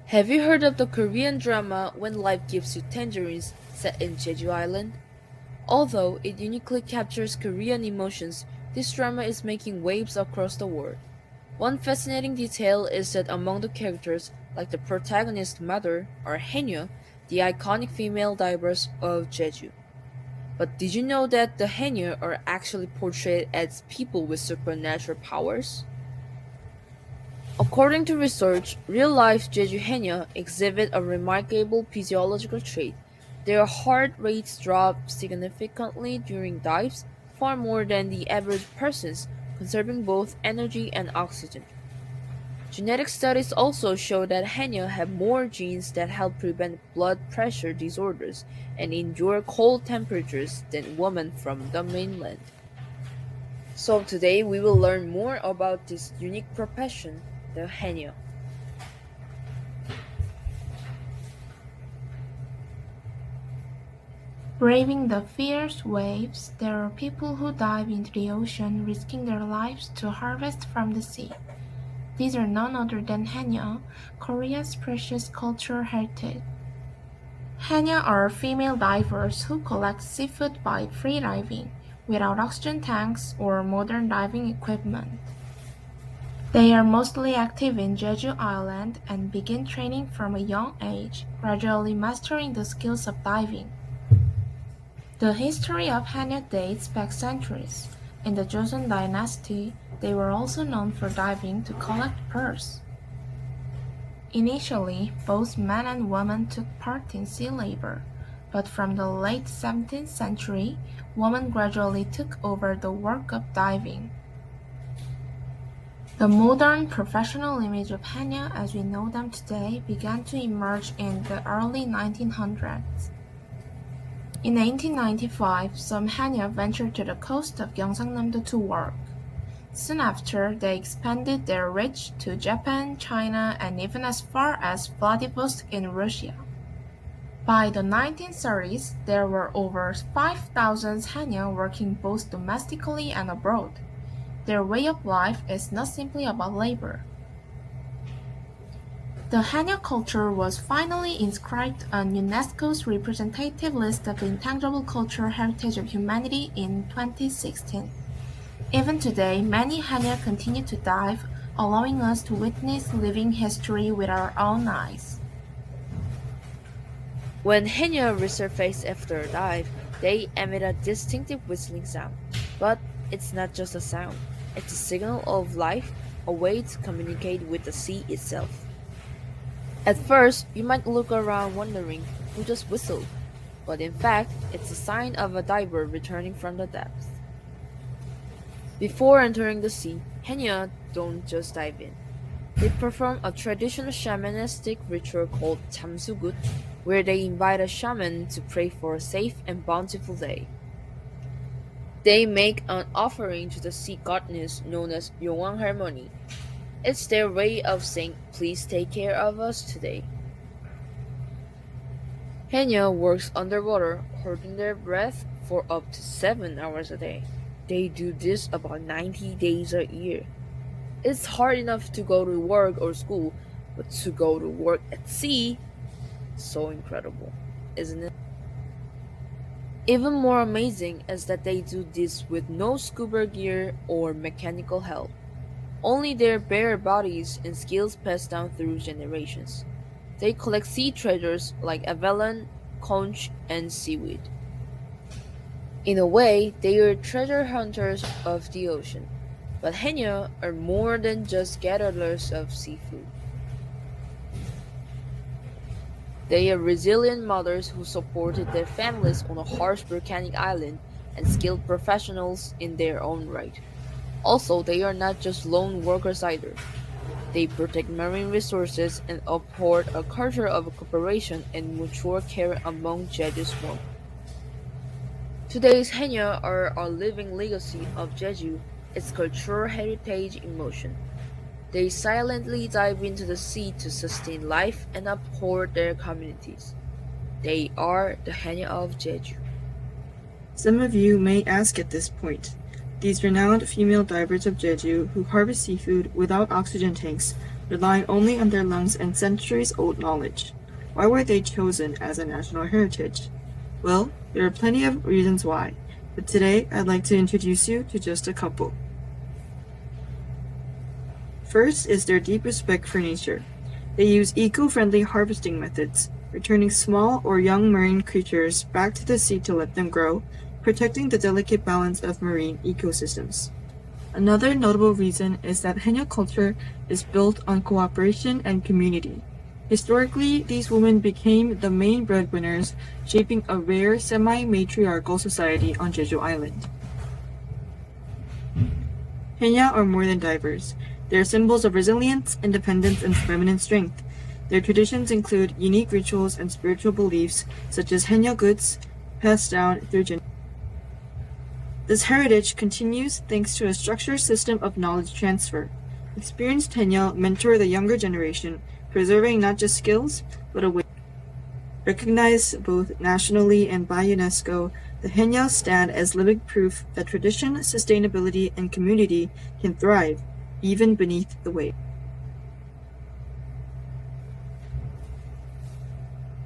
Have you heard of the Korean drama When Life Gives You Tangerines set in Jeju Island? Although it uniquely captures Korean emotions, this drama is making waves across the world. One fascinating detail is that among the characters, like the protagonist's mother, are Haenyeo, the iconic female divers of Jeju. But did you know that the Haenyeo are actually portrayed as people with supernatural powers? According to research, real-life Jeju Haenyeo exhibit a remarkable physiological trait. Their heart rates drop significantly during dives, far more than the average person's, conserving both energy and oxygen. Genetic studies also show that Haenyeo have more genes that help prevent blood pressure disorders and endure cold temperatures than women from the mainland. So today we will learn more about this unique profession, the Haenyeo. Braving the fierce waves, there are people who dive into the ocean risking their lives to harvest from the sea. These are none other than Haenyeo, Korea's precious cultural heritage. Haenyeo are female divers who collect seafood by freediving, without oxygen tanks or modern diving equipment. They are mostly active in Jeju Island and begin training from a young age, gradually mastering the skills of diving. The history of Haenyeo dates back centuries. In the Joseon dynasty, they were also known for diving to collect pearls. Initially, both men and women took part in sea labor, but from the late 17th century, women gradually took over the work of diving. The modern professional image of Haenyeo as we know them today began to emerge in the early 1900s. In 1895, some Haenyeo ventured to the coast of Gyeongsangnam-do to work. Soon after, they expanded their reach to Japan, China, and even as far as Vladivostok in Russia. By the 1930s, there were over 5,000 Haenyeo working both domestically and abroad. Their way of life is not simply about labor. The Haenyeo culture was finally inscribed on UNESCO's representative list of the intangible cultural heritage of humanity in 2016. Even today, many Haenyeo continue to dive, allowing us to witness living history with our own eyes. When Haenyeo resurface after a dive, they emit a distinctive whistling sound. But it's not just a sound, it's a signal of life, a way to communicate with the sea itself. At first, you might look around wondering who just whistled, but in fact, it's a sign of a diver returning from the depths. Before entering the sea, Haenyeo don't just dive in. They perform a traditional shamanistic ritual called jamsugut, where they invite a shaman to pray for a safe and bountiful day. They make an offering to the sea goddess known as Yongwang Harmony. It's their way of saying, please take care of us today. Haenyeo works underwater, holding their breath for up to 7 hours a day. They do this about 90 days a year. It's hard enough to go to work or school, but to go to work at sea, so incredible, isn't it? Even more amazing is that they do this with no scuba gear or mechanical help. Only their bare bodies and skills passed down through generations. They collect sea treasures like abalone, conch, and seaweed. In a way, they are treasure hunters of the ocean. But Haenyeo are more than just gatherers of seafood. They are resilient mothers who supported their families on a harsh volcanic island and skilled professionals in their own right. Also, they are not just lone workers either. They protect marine resources and uphold a culture of cooperation and mutual care among Jeju's women. Today's Haenyeo are a living legacy of Jeju, its cultural heritage in motion. They silently dive into the sea to sustain life and uphold their communities. They are the Haenyeo of Jeju. Some of you may ask at this point, these renowned female divers of Jeju who harvest seafood without oxygen tanks relying only on their lungs and centuries-old knowledge. Why were they chosen as a national heritage? Well, there are plenty of reasons why, but today I'd like to introduce you to just a couple. First is their deep respect for nature. They use eco-friendly harvesting methods, returning small or young marine creatures back to the sea to let them grow, protecting the delicate balance of marine ecosystems. Another notable reason is that Haenyeo culture is built on cooperation and community. Historically, these women became the main breadwinners, shaping a rare semi-matriarchal society on Jeju Island. Haenyeo are more than divers. They are symbols of resilience, independence, and feminine strength. Their traditions include unique rituals and spiritual beliefs, such as Haenyeo goods, passed down through generations. This heritage continues thanks to a structured system of knowledge transfer. Experienced Haenyeo mentor the younger generation, preserving not just skills, but a way. Recognized both nationally and by UNESCO, the Haenyeo stand as living proof that tradition, sustainability, and community can thrive, even beneath the waves.